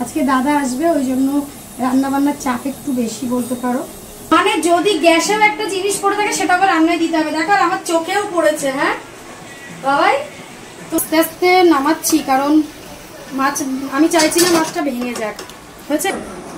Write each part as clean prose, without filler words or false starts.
আজকে দাদা আসবে, ওই জন্য রান্না বান্নার চাপ একটু বেশি বলতে পারো। মানে যদি গ্যাসের একটা জিনিস পড়ে থাকে সেটাকে রান্নায় দিতে হবে। দেখো আমার চোখেও পড়েছে। হ্যাঁ বাবাই, তো আস্তে আস্তে নামাচ্ছি, কারণ মাছ আমি চাইছি না মাছটা ভেঙে যাক। হয়েছে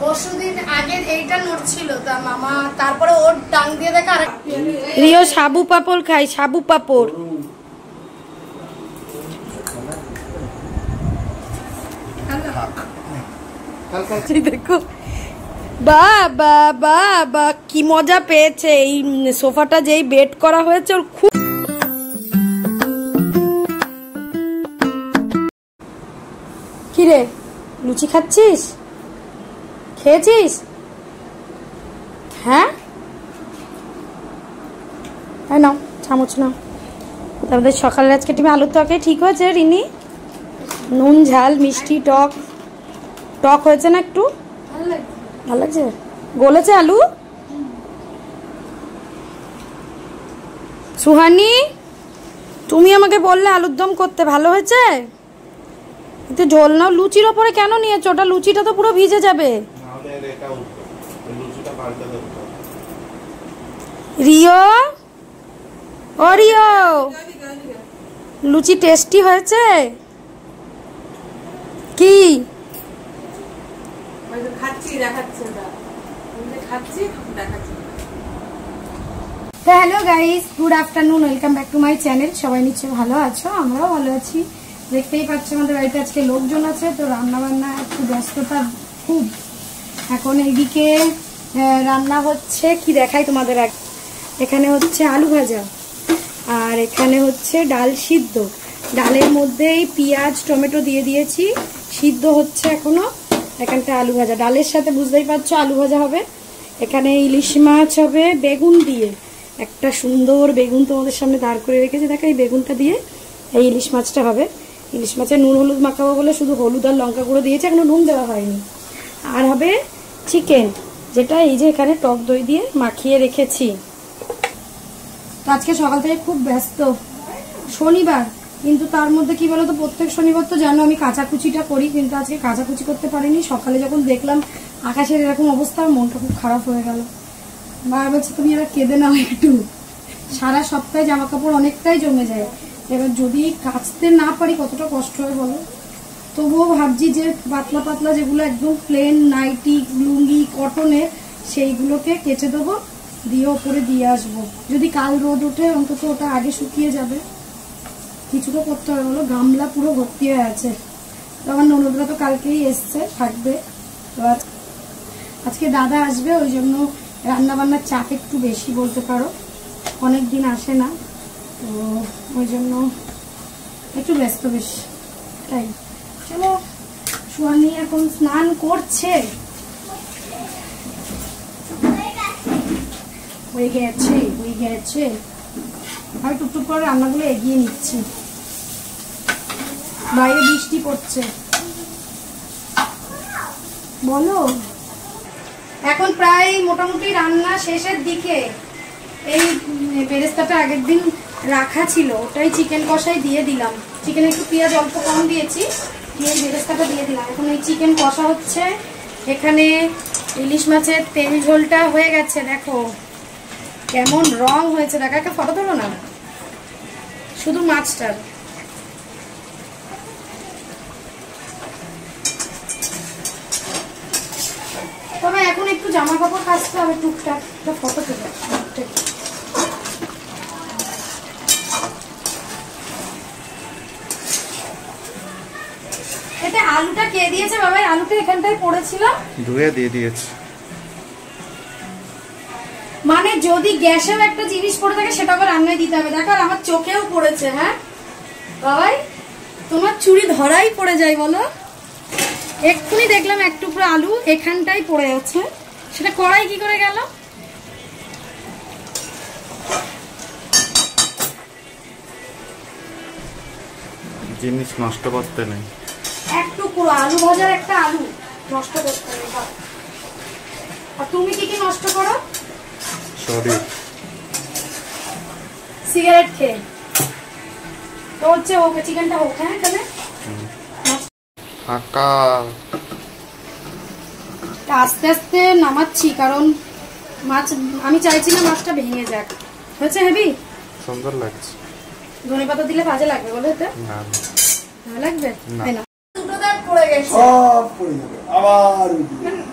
পরশুদিন আগে এইটা নড়ছিল, তা মামা তারপরে ওর ডাং দিয়ে দেখে আর রিও সাবু পাপড় খাই, সাবু পাপড়। দেখো বাবা বাবা কি মজা পেয়েছে। এই সোফাটা যেই বেড করা হয়েছে ওর খুব। কিরে লুচি খাচ্ছিস? খেয়েছিস? হ্যাঁ নাও চামচ নাও। তারপরে সকালের আজকে টিমে আলুর তরকারি ঠিক হয়েছে রিনি? নুন ঝাল মিষ্টি টক টক হয়েছে না একটু? ভালো লাগছে? গলেছে আলু? সুহানি তুমি আমাকে বললে আলুর দম করতে, ভালো হয়েছে? একটু ঝোল নাও। লুচির ওপরে কেন নিয়েছো? ওটা লুচিটা তো পুরো ভিজে যাবে। রিও ও রিও, লুচি টেস্টি হয়েছে কি? Hello guys, good afternoon, welcome back to my channel. সবাই নিশ্চয়ই ভালো আছো, আমরাও ভালো আছি। দেখতেই পাচ্ছ আমাদের বাড়িতে আজকে লোকজন আছে, তো রান্না বান্না একটু ব্যস্ততা খুব। এখন এইদিকে রান্না হচ্ছে কি দেখাই তোমাদের। এখানে হচ্ছে আলু ভাজা, আর এখানে হচ্ছে ডাল সিদ্ধ। ডালের মধ্যেই পেঁয়াজ টমেটো দিয়ে দিয়েছি, সিদ্ধ হচ্ছে এখনো। এখানটা আলু ভাজা, ডালের সাথে বুঝতেই পারছো আলু ভাজা হবে। এখানে ইলিশ মাছ হবে বেগুন দিয়ে, একটা সুন্দর বেগুন তোমাদের সামনে দাঁড় করে রেখেছি। দেখো এই বেগুনটা দিয়ে এই ইলিশ মাছটা হবে। ইলিশ মাছের নুন হলুদ মাখাবো বলে শুধু হলুদ আর লঙ্কা গুঁড়ো দিয়েছি, এখনো নুন দেওয়া হয়নি। আর হবে চিকেন, যেটা এই যে এখানে টক দই দিয়ে মাখিয়ে রেখেছি। তো আজকে সকাল থেকে খুব ব্যস্ত, শনিবার, কিন্তু তার মধ্যে কি বলতো, প্রত্যেক শনিবার তো জানো আমি কাচাকুচিটা করি, কিন্তু আজকে কাচাকুচি করতে পারিনি। সকালে যখন দেখলাম আকাশের এরকম অবস্থা, মনটা খুব খারাপ হয়ে গেল। মা বলছে তুমি এবার কেঁদে নাও একটু, সারা সপ্তাহে জামা কাপড় অনেকটাই জমে যায়। এবার যদি কাচতে না পারি কতটা কষ্ট হয় বলো। তবুও ভাবছি যে পাতলা পাতলা যেগুলো একদম প্লেন নাইটি লুঙ্গি কটনের, সেইগুলোকে কেচে দেবো, দিয়ে ওপরে দিয়ে আসবো। যদি কাল রোদ ওঠে অন্তত ওটা আগে শুকিয়ে যাবে। কিছুটা করতে হবে বলো, গামলা পুরো ভর্তি হয়ে আছে। তো আমার ননদরা তো কালকেই এসছে, থাকবে। তো আজকে দাদা আসবে, ওই জন্য রান্না বান্নার চাপ একটু বেশি বলতে পারো। অনেক দিন আসে না, তো ওই জন্য একটু ব্যস্ত বেশ। তাই চলো, সুহানি এখন স্নান করছে, হয়ে গেছে। আমি টুকটুক করে রান্নাগুলো এগিয়ে নিচ্ছি। বাইরে বৃষ্টি পড়ছে বলো। এখন প্রায় মোটামুটি রান্না শেষের দিকে। এই বেরেস্তাটা আগের দিন রাখা ছিল, ওটাই চিকেন কষাই দিয়ে দিলাম। চিকেনে একটু পেঁয়াজ অল্প কম দিয়েছি, দিয়ে বেরেস্তাটা দিয়ে দিলাম। এখন এই চিকেন কষা হচ্ছে। এখানে ইলিশ মাছের তেল ঝোলটা হয়ে গেছে, দেখো কেমন রং হয়েছে। দেখা একটা ফটো তোলো না, শুধু মাছটার। তবে এখন একটু জামা কাপড় কাচতে হবে টুকটাক, একটা ফটো তোলো। এতে আলুটা কে দিয়েছে বাবাই? আলুটা এখানটায় পড়েছিল, ধুয়ে দিয়ে দিয়েছে। মানে যদি গ্যাসের একটা জিনিস পড়ে থাকে সেটাকে রান্নায় দিতে হবে। দেখো আমার চোখেও পড়েছে। হ্যাঁ বাবাই, তোমার চুরি ধরাই পড়ে যায় বলো। এক্ষুনি দেখলাম এক টুকরো আলু এখানটাই পড়ে আছে, সেটা কড়াই কি করে গেল? জিনিস নষ্ট করতে নেই, এক টুকরো আলু ভাজার একটা আলু নষ্ট করতে নেই। আর তুমি কি কি নষ্ট করো? সিগারেট খেয়ে। তো হচ্ছে ওকে চিকেনটা হোক। হ্যাঁ তাহলে ফাঁকা আস্তে আস্তে নামাচ্ছি, কারণ মাছ আমি চাইছি না মাছটা ভেঙে যাক। হয়েছে হেভি সুন্দর লাগছে। ধনেপাতা দিলে ভাজে লাগবে বলে তো? না না লাগবে না। তাই না? দুটো দাগ পড়ে গেছে। সব পড়ে যাবে আবার।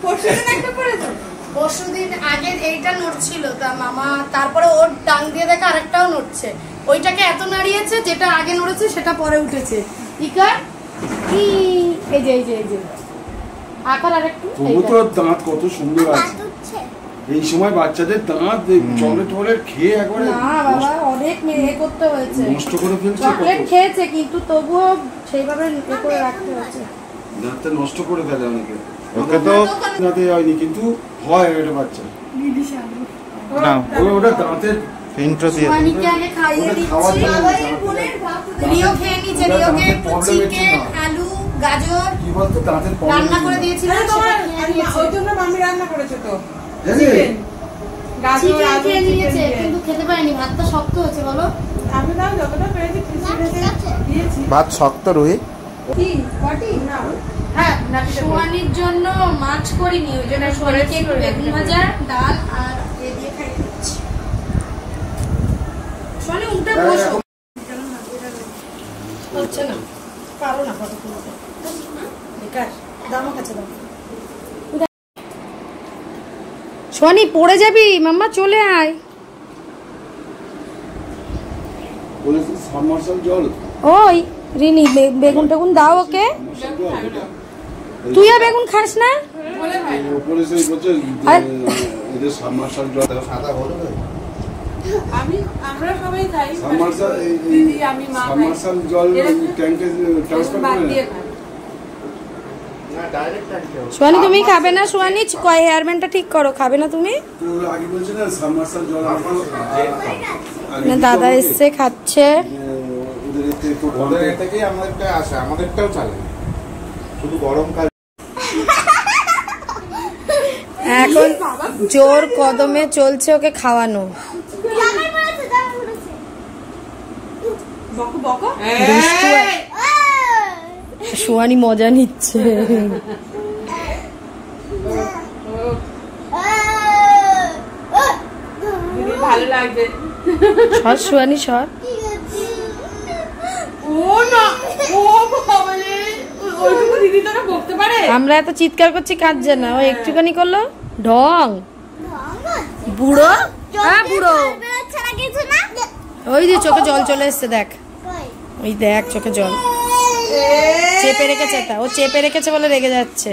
পরশুদিন একটা পড়েছে। পরশুদিন আগে এইটা নড়ছিল, তা মামা তারপরে ওর ডাং দিয়ে দেখা আরেকটাও নড়ছে। ওইটাকে এত নাড়িয়েছে, যেটা আগে নড়েছে সেটা পরে উঠেছে। ইকার এই যে এই যে এই যে আকার আরেকটু। তবু তো দাঁত কত সুন্দর আছে। এই সময় বাচ্চাদের দাঁত চকলেট টকলেট খেয়ে একবারে না বাবা, অনেক মেয়ে করতে হয়েছে, নষ্ট করে ফেলছে। চকলেট খেয়েছে কিন্তু তবুও সেইভাবে এ করে রাখতে হয়েছে। দাঁতটা নষ্ট করে ফেলে অনেকে। ওকে তো দাঁতে হয়নি কিন্তু হয় এটা বাচ্চা। না ওটা দাঁতের ইন্ট্রো দিয়ে মানিকে আগে খাইয়ে ওটা খাওয়ার দিচ্ছি। জন্য রিও খেয়ে নিচ্ছে, রিওকে একটু চিকেন, আলু, গাজর কি বলতো দাঁতের রান্না করে দিয়েছিলাম, ওই জন্য মামি রান্না করেছে তো চিকেন। চিকেন খেয়ে নিয়েছে কিন্তু খেতে পারেনি। ভাতটা শক্ত হয়েছে বলো। আমি তাও যতটা পেরেছি দিয়েছি। ভাত শক্ত রুই। কি কটি না হ্যাঁ, সোয়ানির জন্য মাছ করিনি, ওই জন্য সোয়ানিকে একটু বেগুন ভাজা, ডাল আর এ দিয়ে খাইয়ে দিচ্ছি। সোয়ানি উঠে বসো। হচ্ছে না, পারো না ফটো তুলতে। বেকার, দাও আমার কাছে দাও। সোয়ানি পড়ে যাবি, মাম্মা চলে আয়। বলেছে সাবমার্শাল জল। ওই রিনি বেগুন টেগুন দাও ওকে। তুই আর বেগুন খাস না? উপরে সেই বলছে এদের সাবমার্শাল জল সাদা হলো। আমরা সবাই খাই। সাবমার্শাল দিদি আমি মা খাই। সাবমার্শাল জল ট্যাঙ্কে ট্রান্সফার বাদ করে দিয়ে না। খাই। সোয়ানি তুমি খাবে না? সোয়ানি হেয়ার ব্যান্ডটা ঠিক করো, খাবে না তুমি? তো আগে বলছে না সাবমার্শাল জল না দাদা এসছে খাচ্ছে। ওদের এতে একটু ওদের থেকেই আমাদেরটা আসে, আমাদেরটাও চালে, শুধু গরমকাল। এখন জোর কদমে চলছে ওকে খাওয়ানো। বকো বকো। দুষ্টু সোয়ানি মজা নিচ্ছে। দিদি ভালো লাগবে। সর সোয়ানি সর। ও না, ও বাবা রে, ওইটুকু দিদি তোরা বকতে পারে? আমরা এত চিৎকার করছি কাঁদছে না, ও একটুখানি করলো ঢং। বুড়ো হ্যাঁ বুড়ো। ওই যে চোখে জল চলে এসছে দেখ, ওই দেখ চোখে জল চেপে রেখেছে। তা ও চেপে রেখেছে বলে রেগে যাচ্ছে।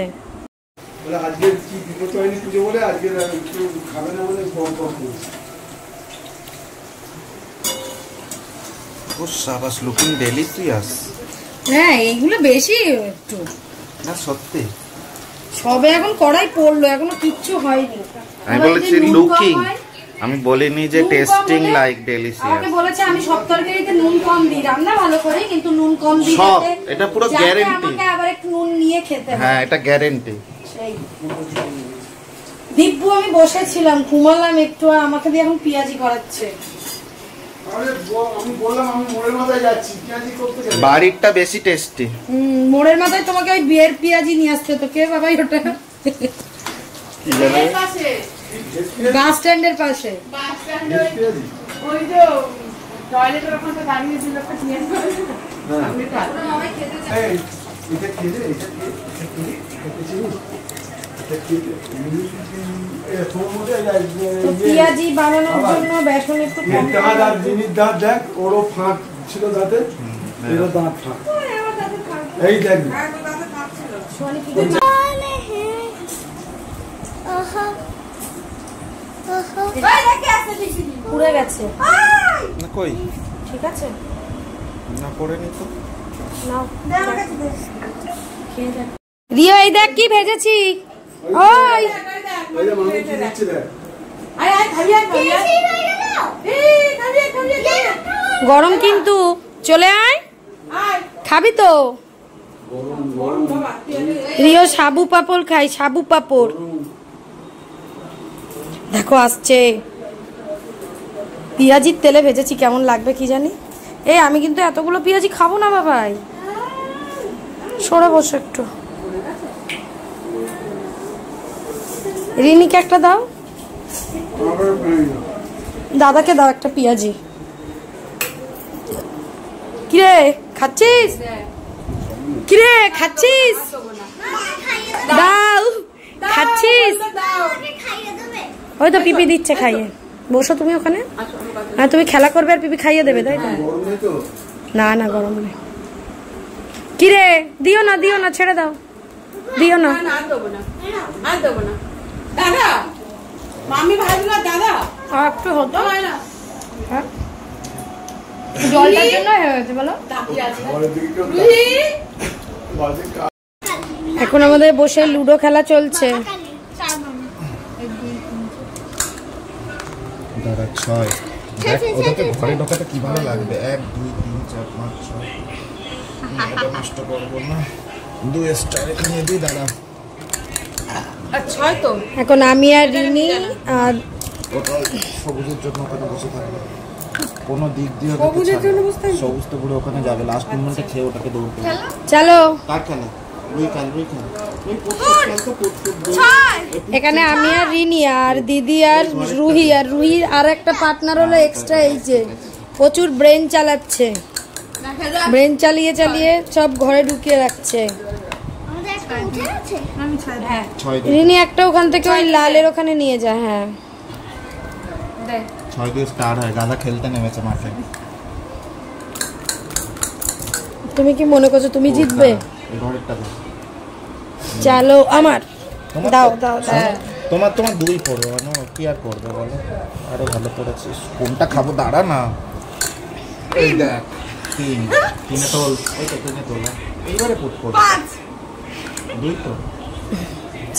বলে আজকে কি বিপদ হয়নি পুজো বলে আজকে একটু খাবে না বলে কম কম করছে। ও সাবাস, লুকিং ডেলিশিয়াস। হ্যাঁ এইগুলো বেশি একটু, না সত্যি সবে এখন কড়াই পড়লো, এখনো কিচ্ছু হয়নি। আমি বলেছি লুকিং, আমি বলিনি যে টেস্টিং লাইক ডেলিশিয়াস। আমাকে বলেছে আমি সব তরকারিতে নুন কম দিই, রান্না ভালো করি কিন্তু নুন কম দিই, সব, যাতে এটা পুরো গ্যারান্টি। আমাকে আবার একটু নুন নিয়ে খেতে হয়। হ্যাঁ এটা গ্যারান্টি। সেই দিব্যু আমি বসেছিলাম ঘুমালাম একটু, আর আমাকে দিয়ে এখন পেঁয়াজি করাচ্ছে। আমি বললাম আমি মোড়ের মাথায় যাচ্ছি পেঁয়াজি করতে গেলে বাড়িরটা বেশি টেস্টি। মোড়ের মাথায় তোমাকে ওই বিয়ের পেঁয়াজি নিয়ে আসতে তো, কে বাবাই ওটা? কি জানো এর পাশে বাস স্ট্যান্ডের পাশে। বাস স্ট্যান্ডে ওই যে টয়লেটের ওখানে দাঁড়িয়ে ছিল একটা পেঁয়াজ করে। আমি তো এই, এটা খেলে এটা খেলে এটা চিনিস এটা খেলে তোমার মধ্যে তো পেঁয়াজি বানানোর জন্য বেসন একটু কম দাঁত আর জিনিস দাঁত দেখ, ওরও ফাঁক ছিল দাঁতে, এরও দাঁত ফাঁক। এই দেখ সোয়ানি কি করছে? পুড়ে গেছে। না কই ঠিক আছে না পড়েনি তো। নাও খেয়ে দেখ। রিয়া এই দেখ কি ভেজেছি। ওই ওই যে মামি কি দিচ্ছে দেখ। আয় আয় খাবি আয় খাবি আয়। এই খাবি আয় খাবি আয়। গরম কিন্তু, চলে আয় আয় খাবি তো। বাবা রিও সাবু পাপড় খাই, সাবু পাপড় দেখো আসছে। পেঁয়াজির তেলে ভেজেছি, কেমন লাগবে কি জানি। এই আমি কিন্তু এতগুলো পেঁয়াজি খাবো না বাবাই, সরে বসো একটু। রিনিকে একটা দাও, দাদাকে দাও একটা পেঁয়াজি। কিরে খাচ্ছিস? কিরে খাচ্ছিস? দাও খাচ্ছিস? ওই তো পিপি দিচ্ছে খাইয়ে। বসো তুমি ওখানে। হ্যাঁ তুমি খেলা করবে আর পিপি খাইয়ে দেবে, তাই তো? না না গরম নেই। কিরে দিও না, দিও না, ছেড়ে দাও, দিও না। দাদা মামি ভাজলো দাদা একটু হতো জলটার জন্য হয়েছে বলো। এখন আমাদের বসে লুডো খেলা চলছে। দাদা 6 দেখ ওদেরকে ঘরে ঢোকাতে কি ভালো লাগবে। 1 2 3 4 5 6 এটা নষ্ট করবো না। 2 স্টার এখানে দিই দাদা। আচ্ছা তো এখন আমি আর রিনি আর ওটা সবুজের জন্য ওখানে বসে থাকবে। কোনো দিক দিয়ে সবুজের জন্য বসে থাকবে? সবুজ তো পুরো ওখানে যাবে। লাস্ট মোমেন্টে খেয়ে ওটাকে দৌড় করবে। চলো কার খেলা? রুই খেল। এখানে আমি আর রিনি আর দিদি আর রুহি, আর রুহির আর একটা পার্টনার হলো এক্সট্রা, এই যে প্রচুর ব্রেন চালাচ্ছে। ব্রেন চালিয়ে চালিয়ে সব ঘরে ঢুকিয়ে রাখছে। রিনি একটা ওখান থেকে ওই লালের ওখানে নিয়ে যা। হ্যাঁ 6 স্টার হয়। দাদা খেলতে নেমেছে মাঠে। তুমি কি মনে করছো তুমি জিতবে? এই ঘরেরটা দাও। চলো আমার দাও দাও দাও। তোমার 2 পড়বে না, কি আর করবে বলো? আরে ভালো করেছিস। কোনটা খাবো দাঁড়া না। এই দেখ 3 তোল। ওই তো 3 তোল। এইবারে পুট করবে 5 2 তো।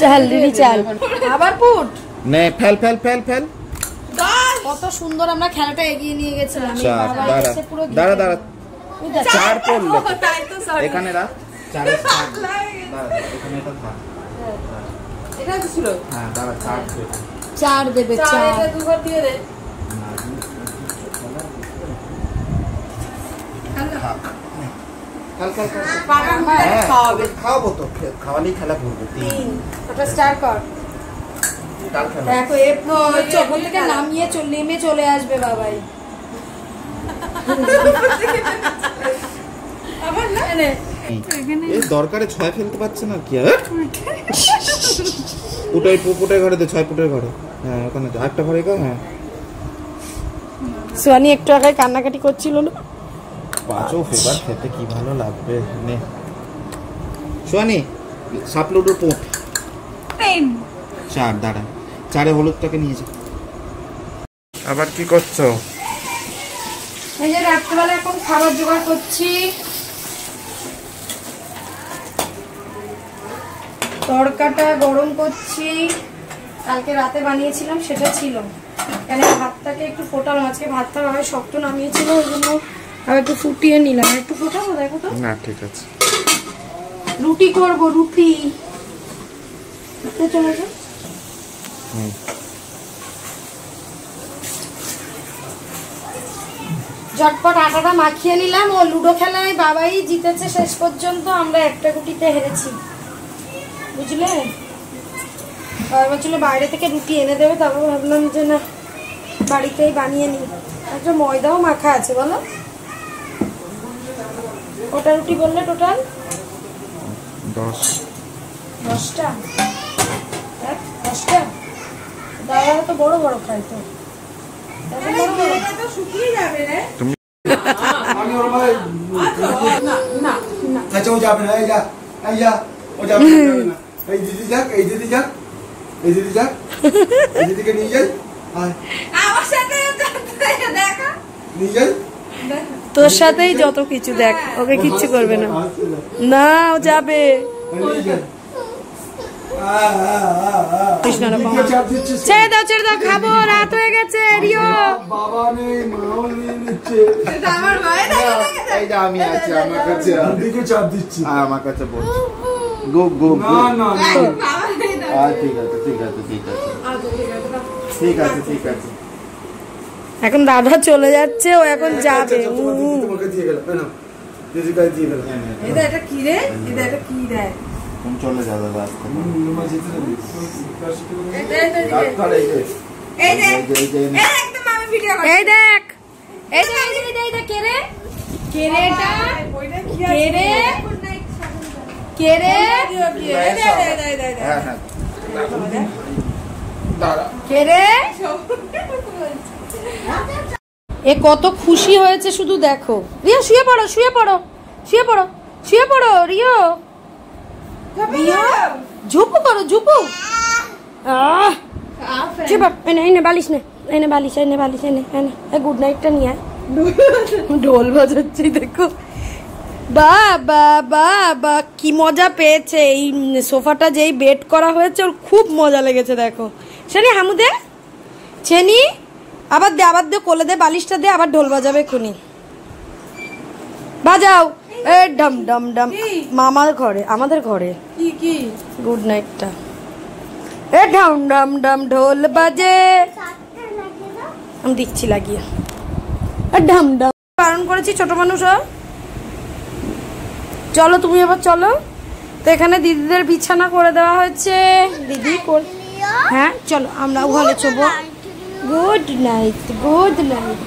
চল রিনি চল আবার পুট নে ফেল। কত সুন্দর আমরা খেলাটা এগিয়ে নিয়ে গেছিলাম। দাঁড়া 4 পড়লো। এখানে রাখ 4 স্টার। দাঁড়া এখানে এটা থাক। এটা তো ছিল। হ্যাঁ দাঁড়া 4 দেবে 4 এটা দুবার দিয়ে দে। খাওয়াবো তো, খাওয়ালেই খেলা করবো। 3 ওটা স্টার কর। দেখো ওপর থেকে নামিয়ে নেমে চলে আসবে বাবাই। দরকারে 6 ফেলতে পারছে না কি? পুটের ঘরে তো 6 ফুটের ঘরে। হ্যাঁ ওখানে তো একটা ঘরে। হ্যাঁ সোয়ানি একটু আগে কান্নাকাটি করছিল না। 5ও ফেভার খেতে কি ভালো লাগবে। নে সোয়ানি সাপ লুডোর পোট 4 দাঁড়া 4 হলুদটাকে নিয়ে যা। আবার কি করছো? এই যে রাত্রেবেলা এখন খাবার জোগাড় করছি। তড়কাটা গরম করছি, কালকে রাতে বানিয়েছিলাম সেটা ছিল। কেন ভাতটাকে একটু ফোটালাম, আজকে ভাতটা ভাবে শক্ত নামিয়েছিল, ওই জন্য আর একটু ফুটিয়ে নিলাম। একটু ফোটাবো দেখো তো। না ঠিক আছে। রুটি করবো, রুটি চলে যাও। ঝটপট আটাটা মাখিয়ে নিলাম। ও লুডো খেলায় বাবাই জিতেছে শেষ পর্যন্ত, আমরা একটা গুটিতে হেরেছি, বুঝলে? বাবা ছিল বাইরে থেকে রুটি এনে দেবে, তারপর ভাবলাম যে না বাড়িতেই বানিয়ে নিই। একটা ময়দাও মাখা আছে বলো। কটা রুটি বললে টোটাল? 10টা। 10টা দাদা তো বড় বড় খাই তো। শুকিয়ে যাবে রে। আমি ওর ভাই না আচ্ছা ও যাবে না। ও যাবে না। এই দিদি যাক এই দিদিকে নিয়ে যাই। আমার সাথে দেখা নিয়ে যাই। তোর সাথেই যত কিছু, দেখ ওকে কিচ্ছু করবে না। না ও যাবে। ছেড়ে দাও খাবো, রাত হয়ে গেছে। রিও বাবা নেই, মাও নিয়ে নিচ্ছে। আমার ভাই এই যে আমি আছি, আমার কাছে দিকে চাপ দিচ্ছি। আমার কাছে বল গো না ঠিক আছে। এখন দাদা চলে যাচ্ছে, ও এখন যাবে। তোমাকে দিয়ে গেলাম। দিদি গায়ে দিয়ে গেলাম। এটা কি রে? এটা কি রে? तुम चले ज्यादा बात करो এ কত খুশি হয়েছে শুধু দেখো। রিয়া শুয়ে পড়ো শুয়ে পড়ো শুয়ে পড়ো শুয়ে পড়ো রিও রিও ঝুপু করো ঝুপু। এনে বালিশ নে এনে বালিশ এনে বালিশ এনে এনে গুড নাইটটা নিয়ে আয়। ঢোল বাজাচ্ছি দেখো। বাবা বাবা কি মজা পেয়েছে এই সোফাটা যেই বেড করা হয়েছে ওর খুব মজা লেগেছে দেখো। শনি হামু দে ছেনি আবার দে কোলে দে বালিশটা দে আবার ঢোল বাজাবে খুনি বাজাও। এ ডম ডম ডম মামার ঘরে আমাদের ঘরে কি কি গুড নাইটটা। এ ডম ডম ডম ঢোল বাজে আমি দিচ্ছি লাগিয়ে। ঢম ঢম বারণ করেছি ছোট মানুষ। চলো তুমি এবার চলো। তো এখানে দিদিদের বিছানা করে দেওয়া হয়েছে দিদি হ্যাঁ চলো আমরা ঘরে চোবো। Good night good night.